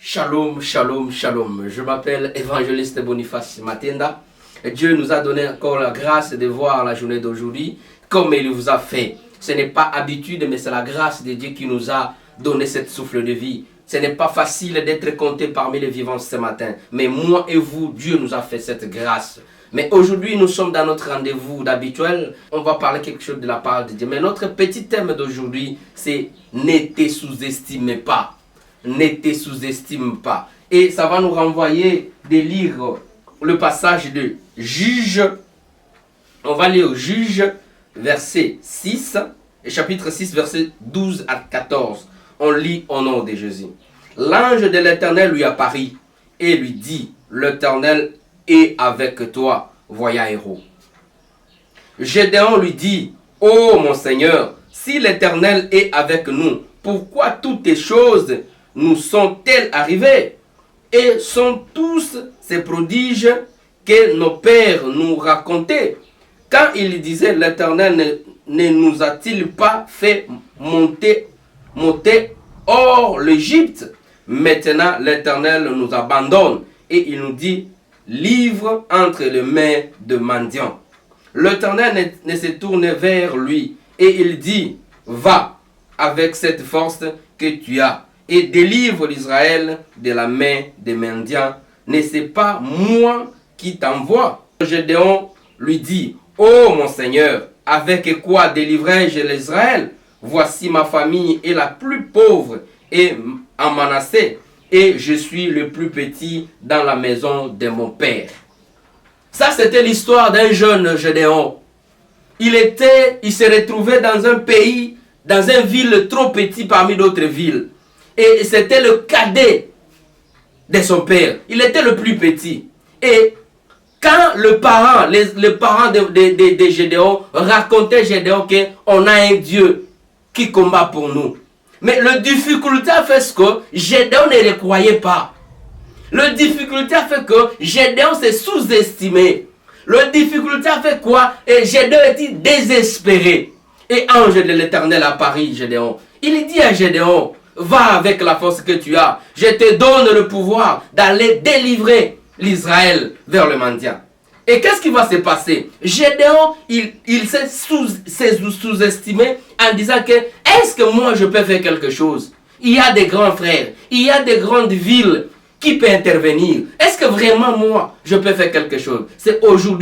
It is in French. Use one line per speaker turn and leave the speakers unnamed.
Shalom, shalom, shalom. Je m'appelle Évangéliste Boniface Matenda. Dieu nous a donné encore la grâce de voir la journée d'aujourd'hui comme il vous a fait. Ce n'est pas habitude, mais c'est la grâce de Dieu qui nous a donné cette souffle de vie. Ce n'est pas facile d'être compté parmi les vivants ce matin. Mais moi et vous, Dieu nous a fait cette grâce. Mais aujourd'hui, nous sommes dans notre rendez-vous d'habituel. On va parler quelque chose de la part de Dieu. Mais notre petit thème d'aujourd'hui, c'est « Ne te sous-estime pas ». Ne te sous-estime pas. Et ça va nous renvoyer de lire le passage de Juge. On va lire Juge, verset 6, et chapitre 6, verset 12 à 14. On lit au nom de Jésus. L'ange de l'Éternel lui apparut et lui dit, l'Éternel est avec toi, voyant héros. Gédéon lui dit, ô mon Seigneur, si l'Éternel est avec nous, pourquoi toutes les choses nous sont-elles arrivées? Et sont tous ces prodiges que nos pères nous racontaient? Quand il disait, l'Éternel ne nous a-t-il pas fait monter hors l'Égypte? Maintenant, l'Éternel nous abandonne et il nous dit, livre entre les mains de mendiants. L'Éternel ne se tourne vers lui et il dit, va avec cette force que tu as et délivre l'Israël de la main des mendiants. N'est-ce pas moi qui t'envoie? Gédéon lui dit, ô mon Seigneur, avec quoi délivrerai-je l'Israël? Voici ma famille est la plus pauvre et en Manassé, et je suis le plus petit dans la maison de mon père. Ça, c'était l'histoire d'un jeune Gédéon. Il se retrouvait dans un pays, dans une ville trop petite parmi d'autres villes. Et c'était le cadet de son père. Il était le plus petit. Et quand les parents de Gédéon racontaient Gédéon qu'on a un Dieu qui combat pour nous. Mais la difficulté a fait ce que Gédéon ne le croyait pas. La difficulté a fait que Gédéon s'est sous-estimé. La difficulté a fait quoi? Et Gédéon était désespéré. Et ange de l'Éternel apparut, Gédéon. Il dit à Gédéon, va avec la force que tu as. Je te donne le pouvoir d'aller délivrer l'Israël vers le mendiant. Et qu'est-ce qui va se passer? Gédéon, il s'est sous-estimé en disant que est-ce que moi je peux faire quelque chose? Il y a des grands frères, il y a des grandes villes qui peuvent intervenir. Est-ce que vraiment moi je peux faire quelque chose? C'est aujourd'hui.